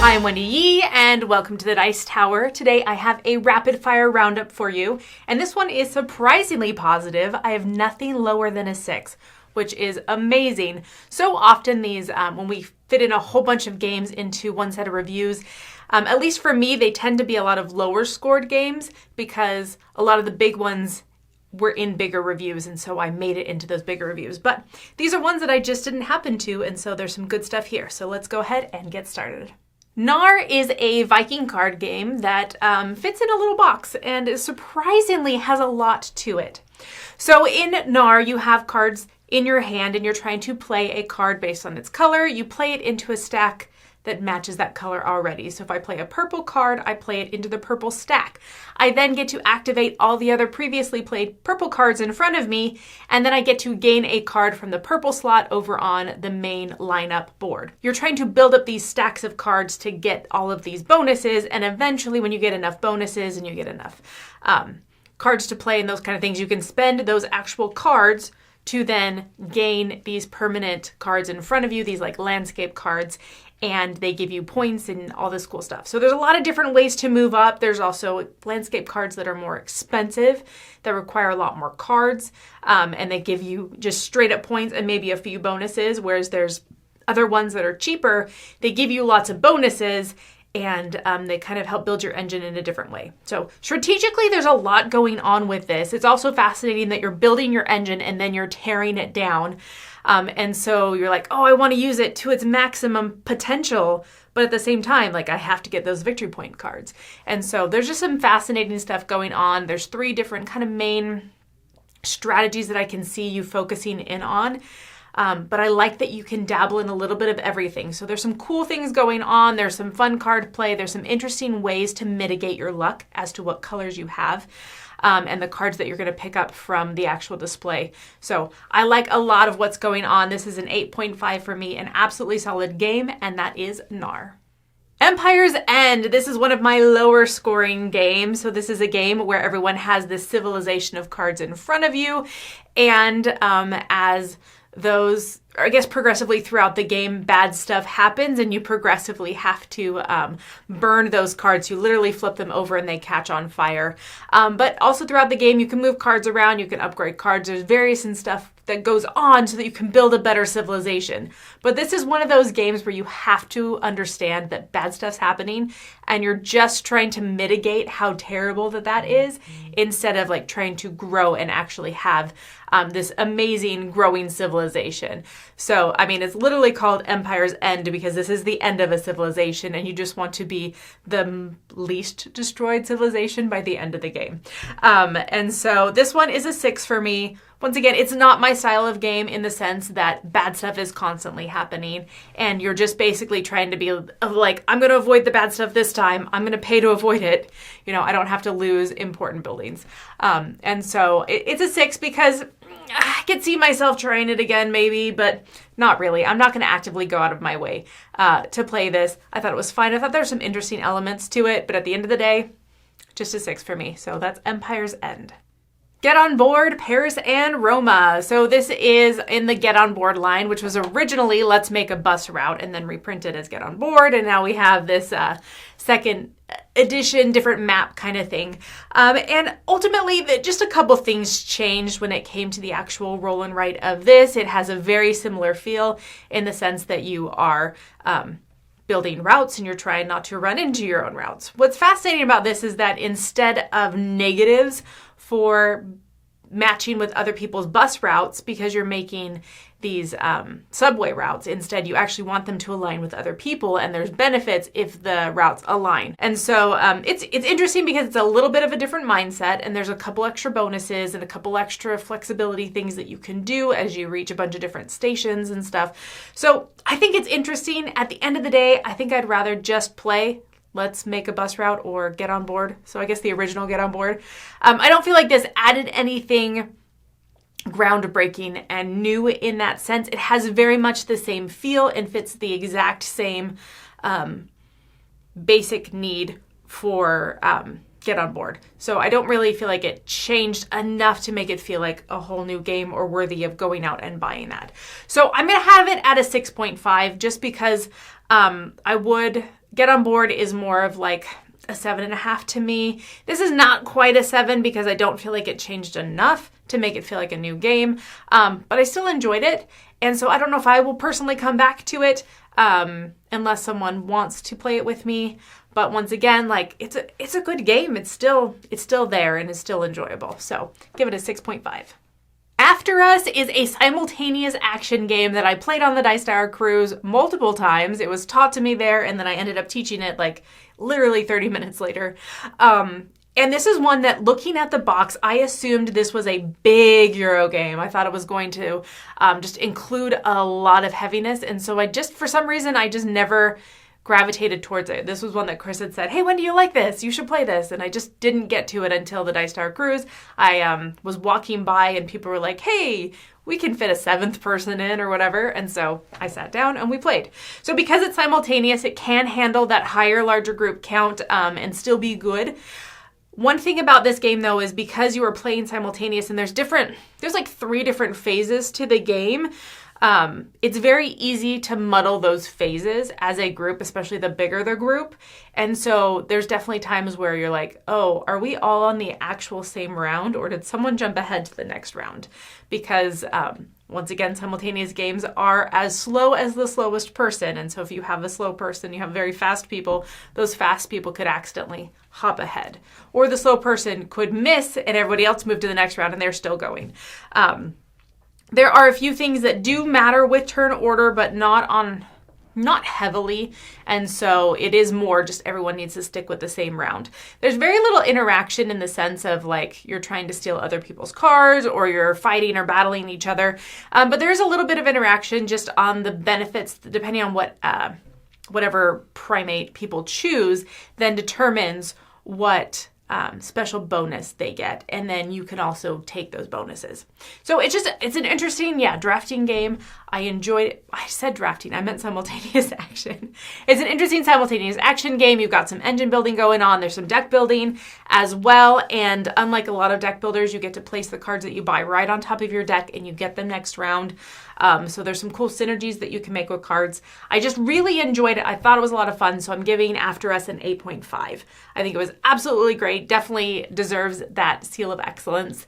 Hi, I'm Wendy Yi, and welcome to the Dice Tower. Today I have a rapid fire roundup for you, and this one is surprisingly positive. I have nothing lower than a 6, which is amazing. So often these, when we fit in a whole bunch of games into one set of reviews, at least for me, they tend to be a lot of lower scored games because a lot of the big ones were in bigger reviews, and so I made it into those bigger reviews. But these are ones that I just didn't happen to, and so there's some good stuff here. So let's go ahead and get started. Knarr is a Viking card game that fits in a little box and surprisingly has a lot to it. So in Knarr, you have cards in your hand and you're trying to play a card based on its color. You play it into a stack that matches that color already. So if I play a purple card, I play it into the purple stack. I then get to activate all the other previously played purple cards in front of me, and then I get to gain a card from the purple slot over on the main lineup board. You're trying to build up these stacks of cards to get all of these bonuses, and eventually when you get enough bonuses and you get enough cards to play and those kind of things, you can spend those actual cards to then gain these permanent cards in front of you, these like landscape cards, and they give you points and all this cool stuff. So there's a lot of different ways to move up. There's also landscape cards that are more expensive, that require a lot more cards, and they give you just straight up points and maybe a few bonuses, whereas there's other ones that are cheaper. They give you lots of bonuses, and they kind of help build your engine in a different way. So strategically, there's a lot going on with this. It's also fascinating that you're building your engine and then you're tearing it down. And so you're like, oh, I want to use it to its maximum potential. But at the same time, like I have to get those victory point cards. And so there's just some fascinating stuff going on. There's 3 different kind of main strategies that I can see you focusing in on. But I like that you can dabble in a little bit of everything. So there's some cool things going on. There's some fun card play. There's some interesting ways to mitigate your luck as to what colors you have. And the cards that you're going to pick up from the actual display. So I like a lot of what's going on. This is an 8.5 for me, an absolutely solid game, and that is Knarr. Empire's End. This is one of my lower scoring games. So this is a game where everyone has this civilization of cards in front of you, and as those, I guess progressively throughout the game, bad stuff happens and you progressively have to burn those cards. You literally flip them over and they catch on fire. But also throughout the game, you can move cards around, you can upgrade cards. There's various and stuff that goes on so that you can build a better civilization. But this is one of those games where you have to understand that bad stuff's happening and you're just trying to mitigate how terrible that is instead of like trying to grow and actually have this amazing growing civilization. So, I mean, it's literally called Empire's End because this is the end of a civilization and you just want to be the least destroyed civilization by the end of the game. And so this one is a 6 for me. Once again, it's not my style of game in the sense that bad stuff is constantly happening and you're just basically trying to be like, I'm going to avoid the bad stuff this time. I'm going to pay to avoid it. You know, I don't have to lose important buildings. And so it's a 6 because I could see myself trying it again maybe, but not really. I'm not going to actively go out of my way to play this. I thought it was fine. I thought there were some interesting elements to it, but at the end of the day, just a 6 for me. So that's Empire's End. Get On Board Paris and Roma. So this is in the Get On Board line, which was originally Let's Make a Bus Route and then reprinted as Get On Board. And now we have this second edition, different map kind of thing. And ultimately, just a couple things changed when it came to the actual roll and write of this. It has a very similar feel in the sense that you are building routes and you're trying not to run into your own routes. What's fascinating about this is that instead of negatives for matching with other people's bus routes because you're making these subway routes. Instead, you actually want them to align with other people, and there's benefits if the routes align. And so it's interesting because it's a little bit of a different mindset, and there's a couple extra bonuses and a couple extra flexibility things that you can do as you reach a bunch of different stations and stuff. So I think it's interesting. At the end of the day, I think I'd rather just play Let's Make a Bus Route or Get On Board. So I guess the original Get On Board. I don't feel like this added anything groundbreaking and new in that sense. It has very much the same feel and fits the exact same basic need for Get On Board. So I don't really feel like it changed enough to make it feel like a whole new game or worthy of going out and buying that. So I'm going to have it at a 6.5 just because I would Get On Board is more of like a 7.5 to me. This is not quite a 7 because I don't feel like it changed enough to make it feel like a new game, but I still enjoyed it. And so I don't know if I will personally come back to it unless someone wants to play it with me. But once again, like it's a good game. It's still there and it's still enjoyable. So give it a 6.5. After Us is a simultaneous action game that I played on the Dice Tower cruise multiple times. It was taught to me there, and then I ended up teaching it like literally 30 minutes later. And this is one that, looking at the box, I assumed this was a big Euro game. I thought it was going to just include a lot of heaviness, and so for some reason, I just never gravitated towards it. This was one that Chris had said, hey, when do you like this? You should play this. And I just didn't get to it until the Dice Tower cruise. I was walking by and people were like, hey, we can fit a 7th person in or whatever. And so I sat down and we played. So because it's simultaneous, it can handle that higher, larger group count and still be good. One thing about this game, though, is because you are playing simultaneous and there's like 3 different phases to the game, it's very easy to muddle those phases as a group, especially the bigger the group. And so there's definitely times where you're like, oh, are we all on the actual same round, or did someone jump ahead to the next round? Because once again, simultaneous games are as slow as the slowest person. And so if you have a slow person, you have very fast people, those fast people could accidentally hop ahead. Or the slow person could miss and everybody else move to the next round and they're still going. There are a few things that do matter with turn order, but not heavily. And so it is more just everyone needs to stick with the same round. There's very little interaction in the sense of like you're trying to steal other people's cards or you're fighting or battling each other. But there's a little bit of interaction just on the benefits, depending on whatever primate people choose, then determines what special bonus they get, and then you can also take those bonuses. So it's an interesting, drafting game. I enjoyed it. I said drafting, I meant simultaneous action. It's an interesting simultaneous action game. You've got some engine building going on. There's some deck building as well, and unlike a lot of deck builders, you get to place the cards that you buy right on top of your deck, and you get them next round. So there's some cool synergies that you can make with cards. I just really enjoyed it. I thought it was a lot of fun, so I'm giving After Us an 8.5. I think it was absolutely great. Definitely deserves that seal of excellence,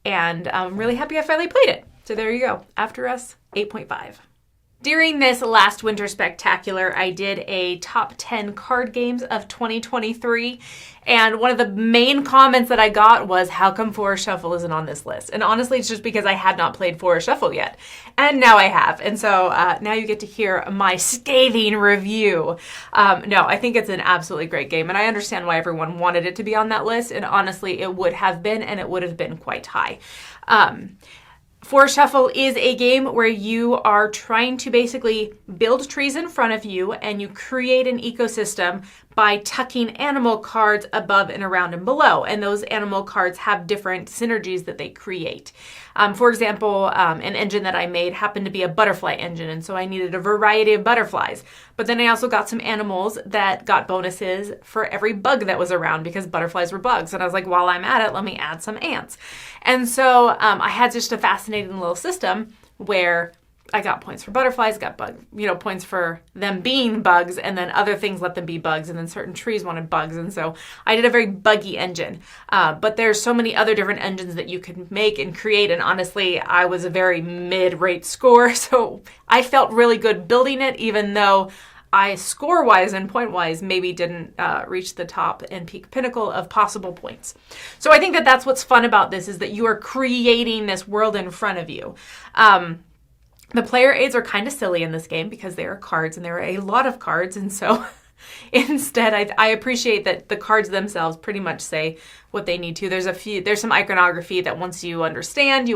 and I'm really happy I finally played it. So there you go. After Us, 8.5. During this last winter spectacular, I did a top 10 card games of 2023, and one of the main comments that I got was, how come Forest Shuffle isn't on this list? And honestly, it's just because I had not played Forest Shuffle yet, and now I have, and so now you get to hear my scathing review. No, I think it's an absolutely great game, and I understand why everyone wanted it to be on that list, and honestly, it would have been, and it would have been quite high. Forest Shuffle is a game where you are trying to basically build trees in front of you, and you create an ecosystem by tucking animal cards above and around and below. And those animal cards have different synergies that they create. For example, an engine that I made happened to be a butterfly engine, and so I needed a variety of butterflies. But then I also got some animals that got bonuses for every bug that was around, because butterflies were bugs. And I was like, while I'm at it, let me add some ants. And so I had just a fascinating little system where I got points for butterflies, got points for them being bugs, and then other things let them be bugs, and then certain trees wanted bugs, and so I did a very buggy engine. But there's so many other different engines that you can make and create, and honestly, I was a very mid-rate score, so I felt really good building it, even though I, score-wise and point-wise, maybe didn't reach the top and peak pinnacle of possible points. So I think that that's what's fun about this, is that you are creating this world in front of you. The player aids are kind of silly in this game because there are cards, and there are a lot of cards, and so instead I appreciate that the cards themselves pretty much say what they need to. There's some iconography that once you understand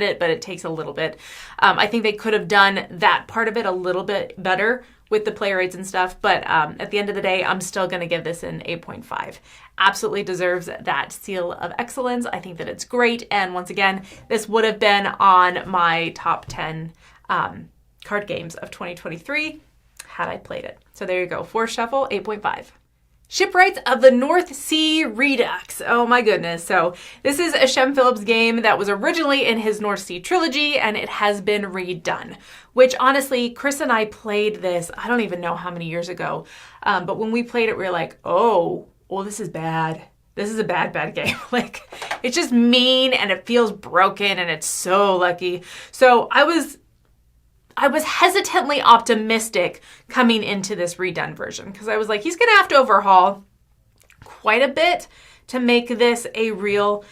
it, but it takes a little bit. I think they could have done that part of it a little bit better with the player aids and stuff, but at the end of the day, I'm still going to give this an 8.5. Absolutely deserves that seal of excellence. I think that it's great, and once again, this would have been on my top 10 card games of 2023 had I played it. So there you go. Forest Shuffle, 8.5. Shipwrights of the North Sea Redux. Oh my goodness. So this is a Shem Phillips game that was originally in his North Sea trilogy, and it has been redone, which honestly, Chris and I played this, I don't even know how many years ago. But when we played it, we were like, oh, well, this is bad. This is a bad, bad game. Like, it's just mean and it feels broken and it's so lucky. So I was hesitantly optimistic coming into this redone version because I was like, he's going to have to overhaul quite a bit to make this a real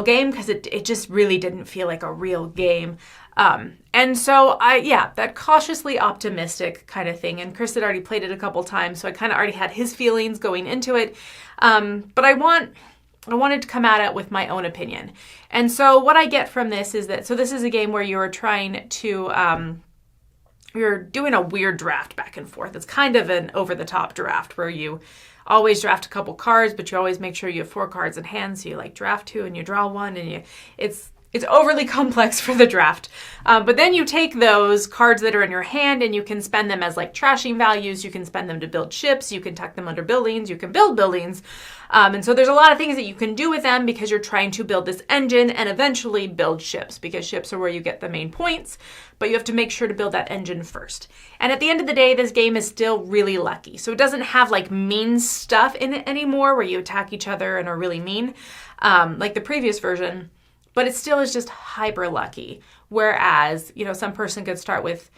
game because it just really didn't feel like a real game. And so that cautiously optimistic kind of thing. And Chris had already played it a couple times, so I kind of already had his feelings going into it. But I wanted to come at it with my own opinion. And so what I get from this is that, so this is a game where you're trying to, you're doing a weird draft back and forth. It's kind of an over-the-top draft where you always draft a couple cards, but you always make sure you have 4 cards in hand. So you like draft 2 and you draw 1 and it's overly complex for the draft. But then you take those cards that are in your hand and you can spend them as like trashing values. You can spend them to build ships. You can tuck them under buildings. You can build buildings. And so there's a lot of things that you can do with them because you're trying to build this engine and eventually build ships because ships are where you get the main points, but you have to make sure to build that engine first. And at the end of the day, this game is still really lucky. So it doesn't have like mean stuff in it anymore where you attack each other and are really mean, like the previous version. But it still is just hyper lucky. Whereas, some person could start with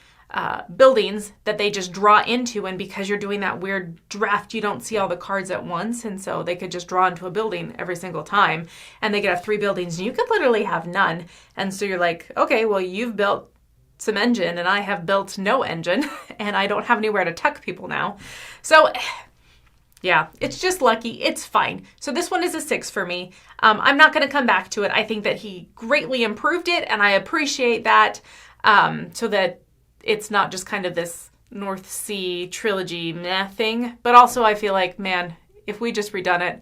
buildings that they just draw into. And because you're doing that weird draft, you don't see all the cards at once. And so they could just draw into a building every single time. And they could have 3 buildings and you could literally have none. And so you're like, okay, well, you've built some engine and I have built no engine. And I don't have anywhere to tuck people now. So yeah, it's just lucky. It's fine. So this one is a 6 for me. I'm not going to come back to it. I think that he greatly improved it, and I appreciate that, so that it's not just kind of this North Sea trilogy meh thing. But also I feel like, man, if we just redone it,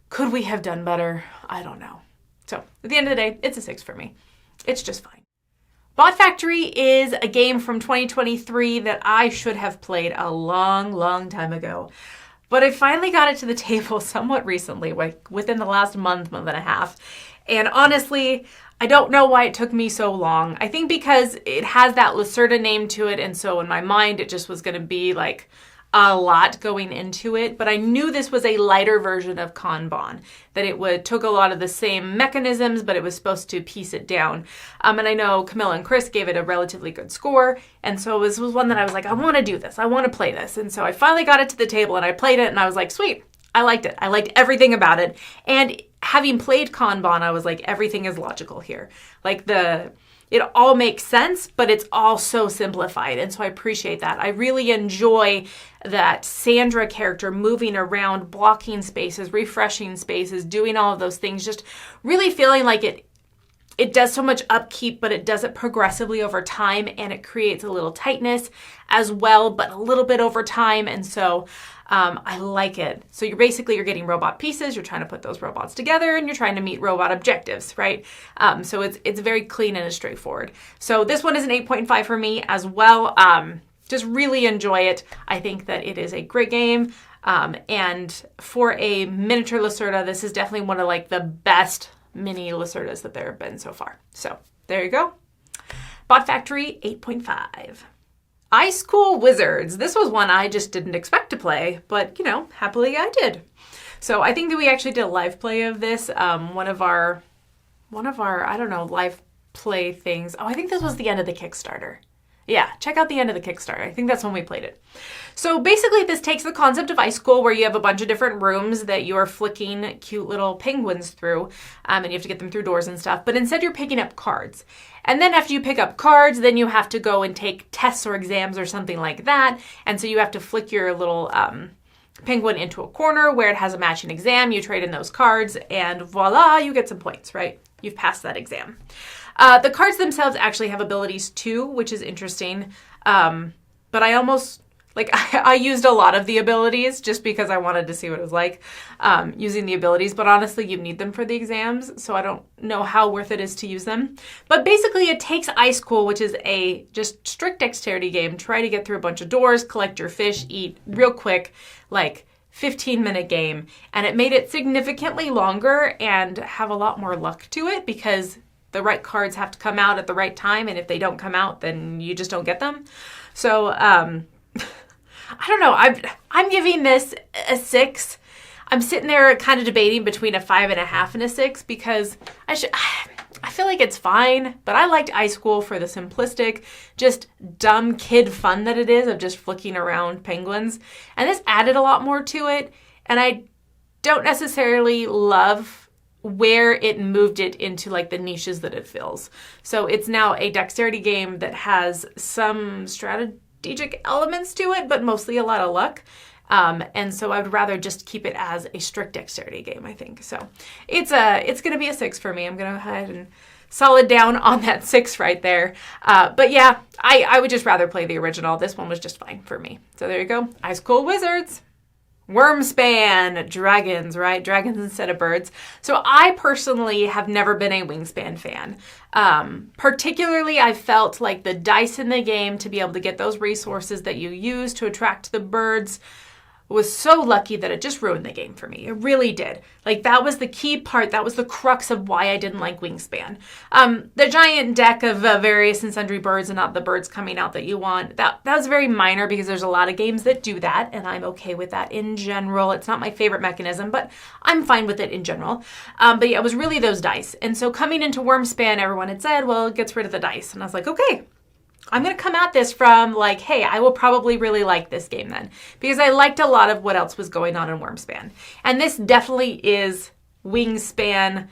could we have done better? I don't know. So at the end of the day, it's a 6 for me. It's just fine. Bot Factory is a game from 2023 that I should have played a long, long time ago. But I finally got it to the table somewhat recently, like within the last month and a half. And honestly, I don't know why it took me so long. I think because it has that Lacerda name to it. And so in my mind, it just was going to be like a lot going into it. But I knew this was a lighter version of Kanban, that it took a lot of the same mechanisms, but it was supposed to piece it down. And I know Camilla and Chris gave it a relatively good score. And so this was one that I was like, I want to do this. I want to play this. And so I finally got it to the table and I played it and I was like, sweet, I liked it. I liked everything about it. And having played Kanban, I was like, everything is logical here. Like it all makes sense, but it's all so simplified. And so I appreciate that. I really enjoy that Sandra character moving around, blocking spaces, refreshing spaces, doing all of those things, just really feeling like it does so much upkeep, but it does it progressively over time, and it creates a little tightness as well, but a little bit over time. And so I like it. So you're getting robot pieces, you're trying to put those robots together, and you're trying to meet robot objectives, right? So it's very clean and straightforward. So this one is an 8.5 for me as well. Just really enjoy it. I think that it is a great game. And for a miniature Lacerda, this is definitely one of like the best mini Lacerdas that there have been so far. So there you go. Bot Factory 8.5. Ice Cool Wizards. This was one I just didn't expect to play, but happily I did. So I think that we actually did a live play of this. One of our, I don't know, live play things. Oh, I think this was the end of the Kickstarter. Yeah, check out the end of the Kickstarter. I think that's when we played it. So basically this takes the concept of Ice Cool where you have a bunch of different rooms that you are flicking cute little penguins through, and you have to get them through doors and stuff. But instead you're picking up cards. And then after you pick up cards, then you have to go and take tests or exams or something like that. And so you have to flick your little penguin into a corner where it has a matching exam. You trade in those cards and voila, you get some points, right? You've passed that exam. The cards themselves actually have abilities too, which is interesting. But I almost, I used a lot of the abilities just because I wanted to see what it was like using the abilities. But honestly, you need them for the exams, so I don't know how worth it is to use them. But basically, it takes Ice Cool, which is a just strict dexterity game. Try to get through a bunch of doors, collect your fish, eat real quick, 15-minute game, and it made it significantly longer and have a lot more luck to it because the right cards have to come out at the right time, and if they don't come out, then you just don't get them. So I don't know. I'm giving this a 6. I'm sitting there kind of debating between a 5.5 and a 6 because I feel like it's fine, but I liked Ice School for the simplistic, just dumb kid fun that it is of just flicking around penguins. And this added a lot more to it, and I don't necessarily love where it moved it into like the niches that it fills. So it's now a dexterity game that has some strategic elements to it, but mostly a lot of luck. And so I would rather just keep it as a strict dexterity game, I think. So it's going to be a 6 for me. I'm going to go ahead and solid down on that 6 right there. But yeah, I would just rather play the original. This one was just fine for me. So there you go. Ice Cold Wizards. Wormspan Dragons, right? Dragons instead of birds. So I personally have never been a Wingspan fan. Particularly, I felt like the dice in the game to be able to get those resources that you use to attract the birds was so lucky that it just ruined the game for me. It really did. Like, that was the key part. That was the crux of why I didn't like Wingspan. The giant deck of various and sundry birds and not the birds coming out that you want, that was very minor because there's a lot of games that do that, and I'm okay with that in general. It's not my favorite mechanism, but I'm fine with it in general. But yeah, it was really those dice. And so coming into Wormspan, everyone had said, well, it gets rid of the dice. And I was like, okay, I'm going to come at this from like, hey, I will probably really like this game then, because I liked a lot of what else was going on in Wormspan. And this definitely is Wingspan,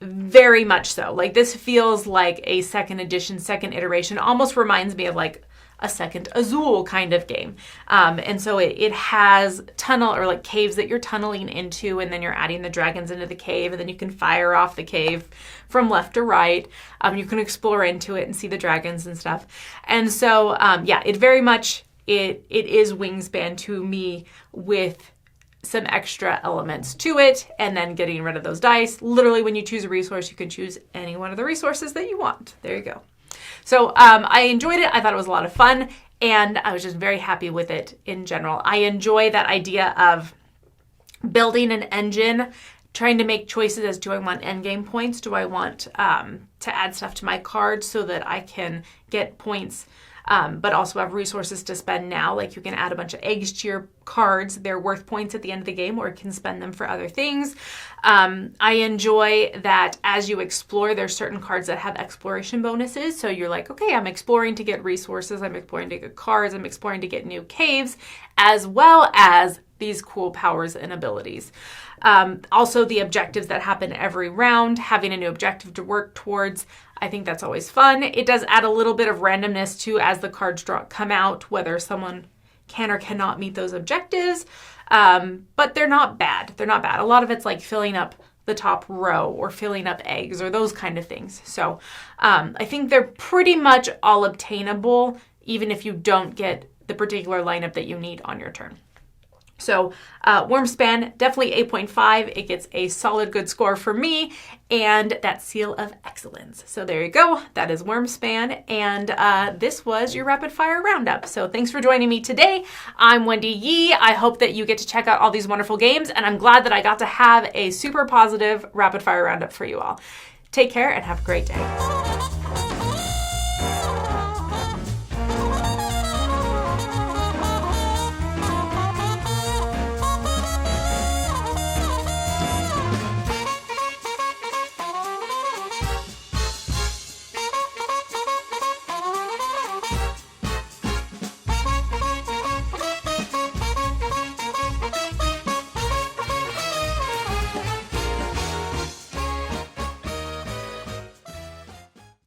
very much so. Like, this feels like a second edition, second iteration, almost reminds me of like a second Azul kind of game. And so it has tunnel or like caves that you're tunneling into, and then you're adding the dragons into the cave, and then you can fire off the cave from left to right. You can explore into it and see the dragons and stuff. And so, yeah, it very much, it is Wingspan to me with some extra elements to it, and then getting rid of those dice. Literally, when you choose a resource, you can choose any one of the resources that you want. There you go. So I enjoyed it. I thought it was a lot of fun, and I was just very happy with it in general. I enjoy that idea of building an engine, trying to make choices as, do I want endgame points? Do I want to add stuff to my cards so that I can get points, but also have resources to spend now? Like, you can add a bunch of eggs to your cards. They're worth points at the end of the game, or you can spend them for other things. I enjoy that as you explore, there's certain cards that have exploration bonuses. So you're like, okay, I'm exploring to get resources. I'm exploring to get cards. I'm exploring to get new caves, as well as these cool powers and abilities. Also, the objectives that happen every round, having a new objective to work towards, I think that's always fun. It does add a little bit of randomness too as the cards come out, whether someone can or cannot meet those objectives. But they're not bad. They're not bad. A lot of it's like filling up the top row or filling up eggs or those kind of things. So I think they're pretty much all obtainable, even if you don't get the particular lineup that you need on your turn. So Wormspan, definitely 8.5. It gets a solid good score for me and that seal of excellence. So there you go. That is Wormspan. And this was your rapid fire roundup. So thanks for joining me today. I'm Wendy Yi. I hope that you get to check out all these wonderful games, and I'm glad that I got to have a super positive rapid fire roundup for you all. Take care and have a great day.